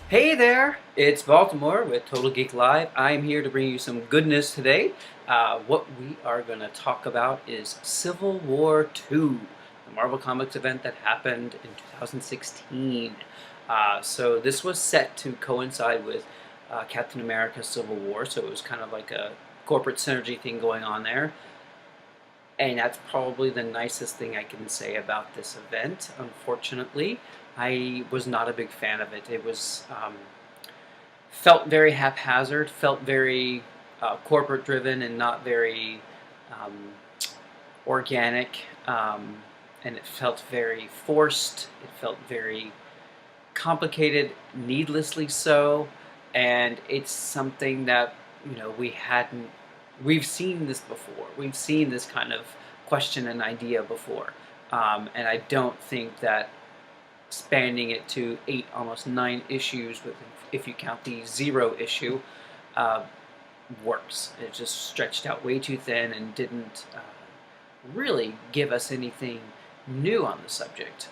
Hey there, it's Baltimore with Total Geek Live. I'm here to bring you some goodness today. What we are going to talk about is Civil War II, the Marvel Comics event that happened in 2016. So this was set to coincide with Captain America's Civil War, so it was kind of like a corporate synergy thing going on there. And that's probably the nicest thing I can say about this event. Unfortunately, I was not a big fan of it. It was felt very haphazard, felt very corporate driven, and not very um, organic. And it felt very forced. It felt very complicated, needlessly so. And it's something that we hadn't. We've seen this before. We've seen this kind of question and idea before, and I don't think that spanning it to 8, almost 9 issues, with, if you count the 0 issue, uh, works. It just stretched out way too thin and didn't really give us anything new on the subject.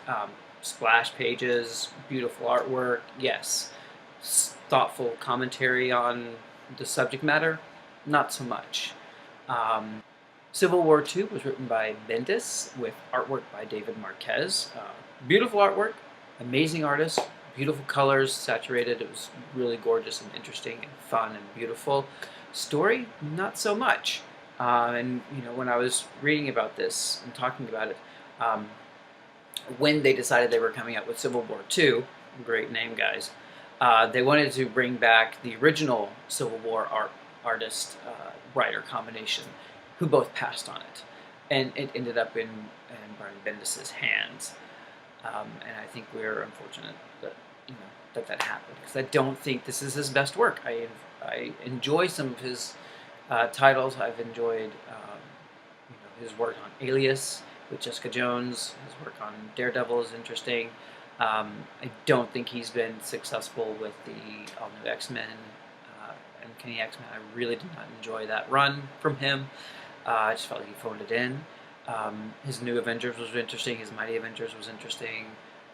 Splash pages, beautiful artwork, yes. Thoughtful commentary on the subject matter, not so much. Civil War II was written by Bendis with artwork by David Marquez. Beautiful artwork, amazing artist, beautiful colors, saturated. It was really gorgeous and interesting and fun and beautiful. Story, not so much. And when I was reading about this and talking about it, when they decided they were coming out with Civil War II, great name, guys, they wanted to bring back the original Civil War artist writer combination, who both passed on it, and it ended up in Brian Bendis' hands. And I think we're unfortunate that that happened, because I don't think this is his best work. I enjoy some of his titles. I've enjoyed his work on Alias with Jessica Jones. His work on Daredevil is interesting. I don't think he's been successful with the All New X-Men and Kenny X-Men. I really did not enjoy that run from him. I just felt like he phoned it in. His New Avengers was interesting. His Mighty Avengers was interesting.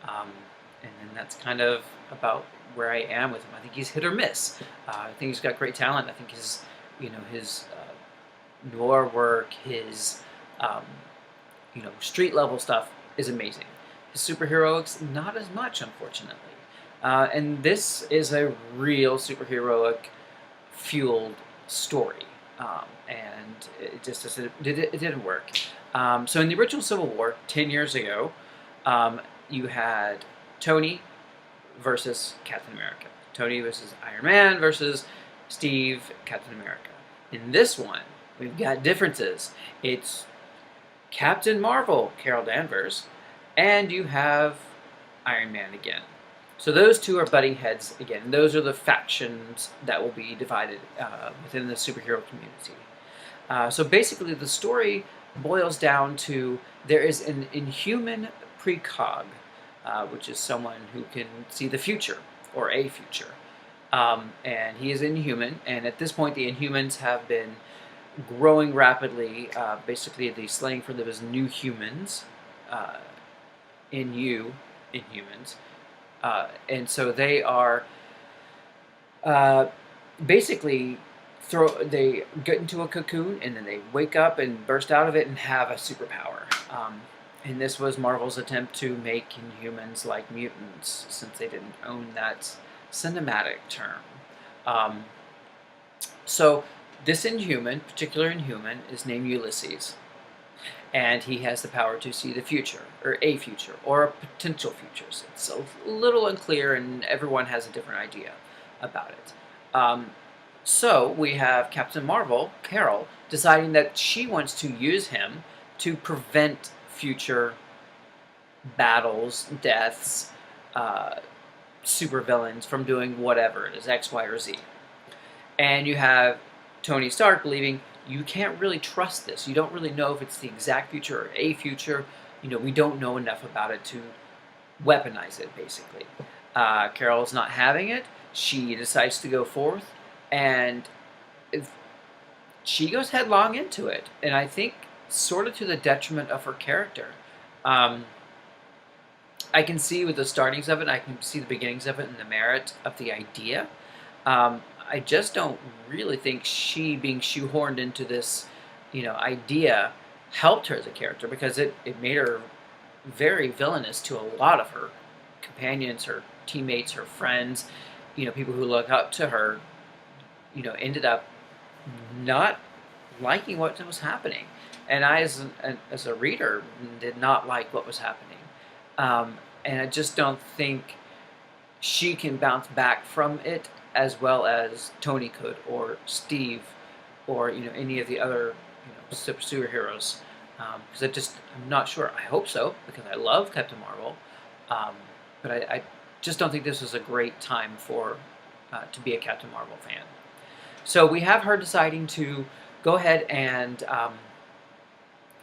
And then that's kind of about where I am with him. I think he's hit or miss. I think he's got great talent. I think his noir work, his street level stuff is amazing. His superheroics, not as much, unfortunately. And this is a real superheroic fueled story, and it just it didn't work. So in the original Civil War, 10 years ago, you had Tony versus Captain America. Tony versus Iron Man versus Steve, Captain America. In this one, we've got differences. It's Captain Marvel, Carol Danvers, and you have Iron Man again. So those two are butting heads again. Those are the factions that will be divided within the superhero community. So basically the story boils down to there is an inhuman precog, which is someone who can see the future, or a future. And he is inhuman, and at this point the Inhumans have been growing rapidly. Basically the slang for them is new humans, inhumans. And so they are basically they get into a cocoon, and then they wake up and burst out of it and have a superpower. And this was Marvel's attempt to make Inhumans like mutants, since they didn't own that cinematic term. So this particular Inhuman, is named Ulysses. And he has the power to see the future, or a future, or a potential future. So it's a little unclear, and everyone has a different idea about it. So we have Captain Marvel, Carol, deciding that she wants to use him to prevent future battles, deaths, supervillains from doing whatever it is, X, Y, or Z. And you have Tony Stark believing you can't really trust this. You don't really know if it's the exact future or a future. We don't know enough about it to weaponize it, basically. Carol's not having it. She decides to go forth, and she goes headlong into it. And I think sort of to the detriment of her character. I can see with the startings of it, I can see the beginnings of it and the merit of the idea. I just don't really think she being shoehorned into this, idea helped her as a character, because it made her very villainous to a lot of her companions, her teammates, her friends, people who look up to her, ended up not liking what was happening. And I, as a reader, did not like what was happening. And I just don't think she can bounce back from it as well as Tony could, or Steve, or any of the other superheroes. Because I'm not sure. I hope so, because I love Captain Marvel, but I just don't think this was a great time for to be a Captain Marvel fan. So we have her deciding to go ahead and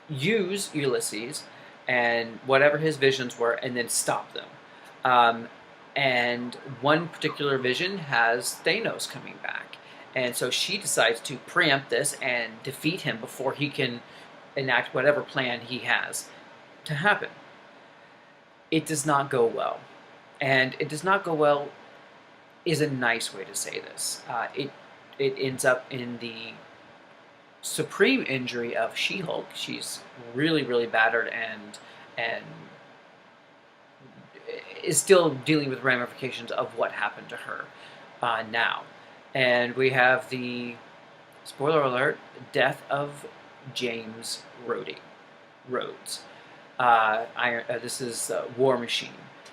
use Ulysses and whatever his visions were, and then stop them. And one particular vision has Thanos coming back. And so she decides to preempt this and defeat him before he can enact whatever plan he has to happen. It does not go well. And it does not go well is a nice way to say this. It ends up in the supreme injury of She-Hulk. She's really, really battered and is still dealing with ramifications of what happened to her now. And we have the, spoiler alert, death of James Rhodes. This is War Machine.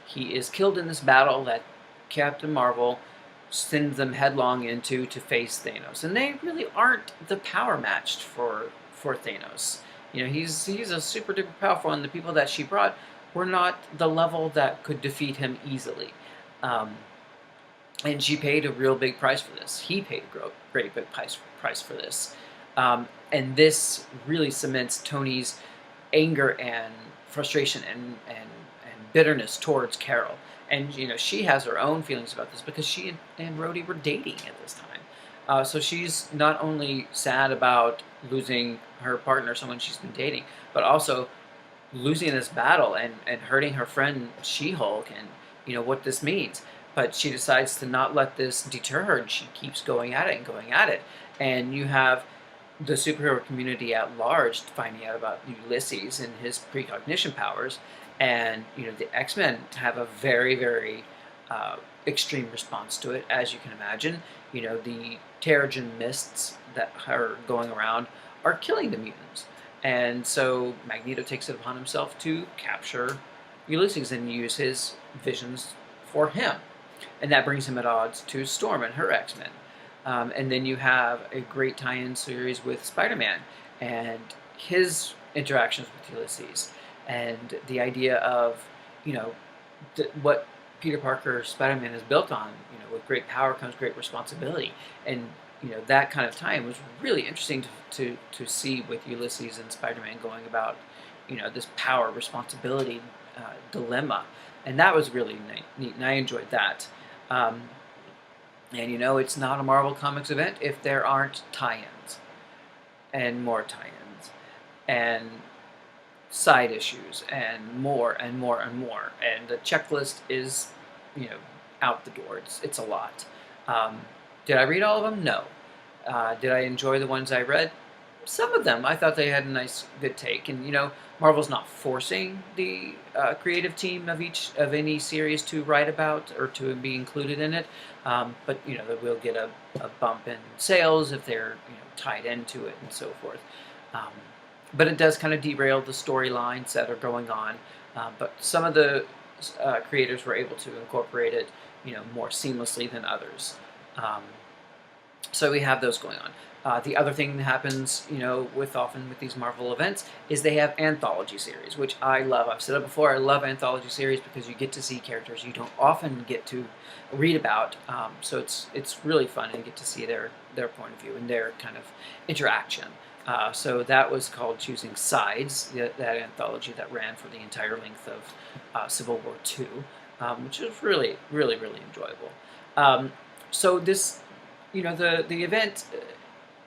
He is killed in this battle that Captain Marvel sends them headlong into to face Thanos. And they really aren't the power matched for Thanos. He's a super duper powerful, and the people that she brought were not the level that could defeat him easily. And she paid a real big price for this. He paid a great big price for this. And this really cements Tony's anger and frustration and bitterness towards Carol. And she has her own feelings about this, because she and Rhodey were dating at this time. So she's not only sad about losing her partner, someone she's been dating, but also losing this battle and hurting her friend She-Hulk, and what this means. But she decides to not let this deter her, and she keeps going at it and going at it. And you have the superhero community at large finding out about Ulysses and his precognition powers, and the X-Men have a very, very extreme response to it, as you can imagine. The Terrigen mists that are going around are killing the mutants, and so Magneto takes it upon himself to capture Ulysses and use his visions for him, and that brings him at odds to Storm and her X-Men. And then you have a great tie-in series with Spider-Man and his interactions with Ulysses, and the idea of, what Peter Parker, Spider-Man, is built on. With great power comes great responsibility, and that kind of tie-in was really interesting to see with Ulysses and Spider-Man going about, this power responsibility dilemma, and that was really neat, and I enjoyed that. And it's not a Marvel Comics event if there aren't tie-ins, and more tie-ins, and side issues, and more and more and more. And the checklist is, out the door. It's a lot. Did I read all of them? No. Did I enjoy the ones I read? Some of them. I thought they had a nice, good take. And Marvel's not forcing the creative team of any series to write about or to be included in it. But they will get a bump in sales if they're tied into it and so forth. But it does kind of derail the storylines that are going on. But some of the creators were able to incorporate it, more seamlessly than others. So we have those going on. The other thing that happens, often with these Marvel events, is they have anthology series, which I love. I've said it before, I love anthology series because you get to see characters you don't often get to read about. So it's really fun, and you get to see their point of view and their kind of interaction. So that was called Choosing Sides, that anthology that ran for the entire length of Civil War II, which was really, really, really enjoyable. So this, the event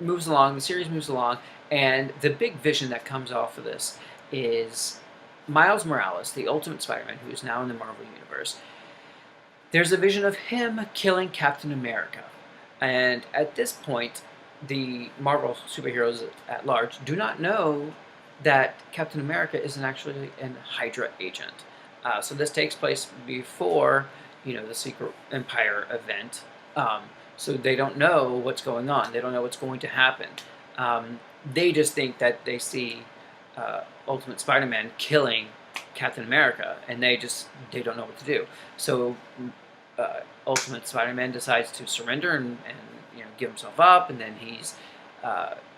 moves along, the series moves along, and the big vision that comes off of this is Miles Morales, the Ultimate Spider-Man, who is now in the Marvel Universe, there's a vision of him killing Captain America. And at this point, the Marvel superheroes at large do not know that Captain America isn't actually an Hydra agent. So this takes place before, the Secret Empire event. So they don't know what's going on. They don't know what's going to happen. They just think that they see Ultimate Spider-Man killing Captain America, and they don't know what to do. So Ultimate Spider-Man decides to surrender and give himself up, and then he's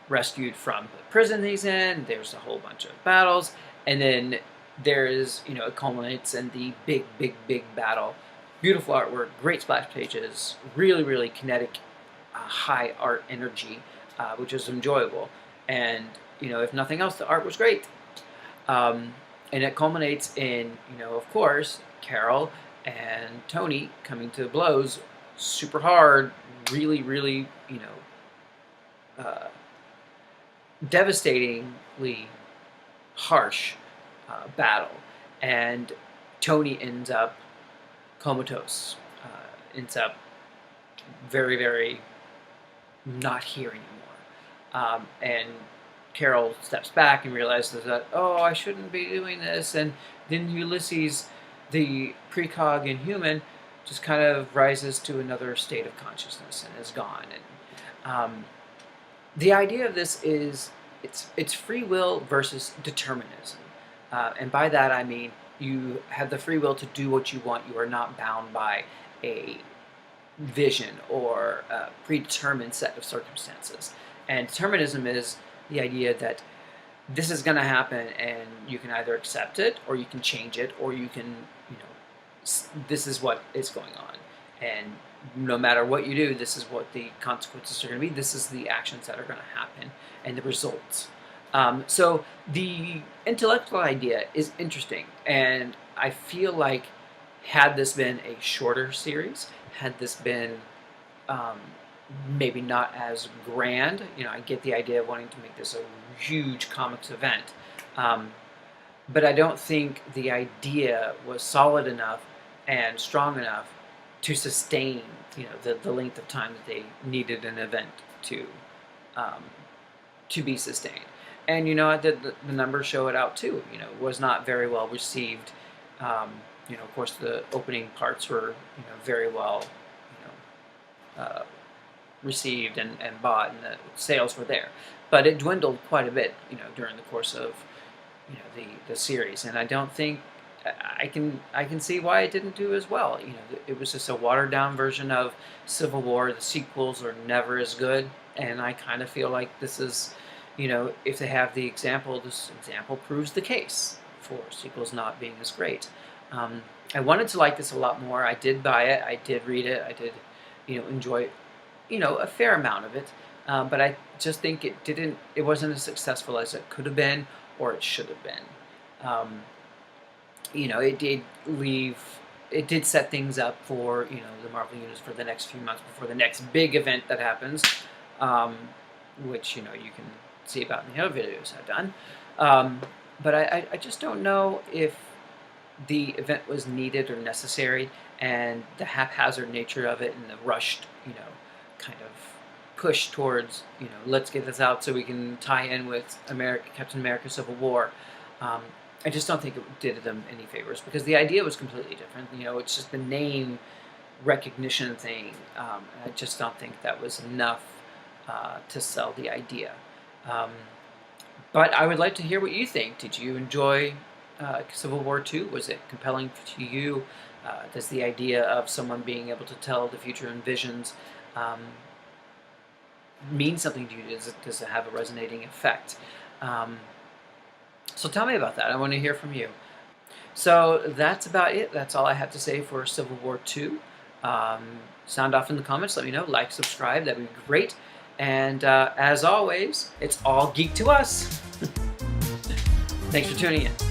rescued from the prison he's in. There's a whole bunch of battles, and then there is, it culminates in the big battle. Beautiful artwork, great splash pages, really, really kinetic, high art energy, which is enjoyable. And, if nothing else, the art was great. And it culminates in, of course, Carol and Tony coming to blows super hard, really, really, devastatingly harsh battle. And Tony ends up comatose, ends up very, very not here anymore. And Carol steps back and realizes that, oh, I shouldn't be doing this. And then Ulysses, the precog inhuman, just kind of rises to another state of consciousness and is gone. And the idea of this is it's free will versus determinism. And by that I mean you have the free will to do what you want. You are not bound by a vision or a predetermined set of circumstances. And determinism is the idea that this is going to happen, and you can either accept it, or you can change it, or you can, this is what is going on. And no matter what you do, this is what the consequences are going to be. This is the actions that are going to happen, and the results. So the intellectual idea is interesting, and I feel like had this been a shorter series, had this been maybe not as grand, I get the idea of wanting to make this a huge comics event, but I don't think the idea was solid enough and strong enough to sustain, the length of time that they needed an event to be sustained. And the numbers show it out too. It was not very well received. Of course, the opening parts were very well received and bought, and the sales were there. But it dwindled quite a bit, during the course of the series. And I don't think I can see why it didn't do as well. It was just a watered down version of Civil War. The sequels are never as good, and I kind of feel like this is, if they have the example, this example proves the case for sequels not being as great. I wanted to like this a lot more. I did buy it. I did read it. I did, enjoy, a fair amount of it. But I just think it wasn't as successful as it could have been, or it should have been. It did set things up for, the Marvel Universe for the next few months before the next big event that happens, which, you can see about in the other videos I've done. But I just don't know if the event was needed or necessary, and the haphazard nature of it and the rushed, kind of push towards, let's get this out so we can tie in with Captain America Civil War. I just don't think it did them any favors, because the idea was completely different. It's just the name recognition thing. And I just don't think that was enough to sell the idea. But I would like to hear what you think. Did you enjoy Civil War II? Was it compelling to you? Does the idea of someone being able to tell the future in visions mean something to you? Does it have a resonating effect? So tell me about that. I want to hear from you. So that's about it. That's all I have to say for Civil War II. Sound off in the comments. Let me know. Like, subscribe. That would be great. And as always, it's all geek to us. Thanks for tuning in.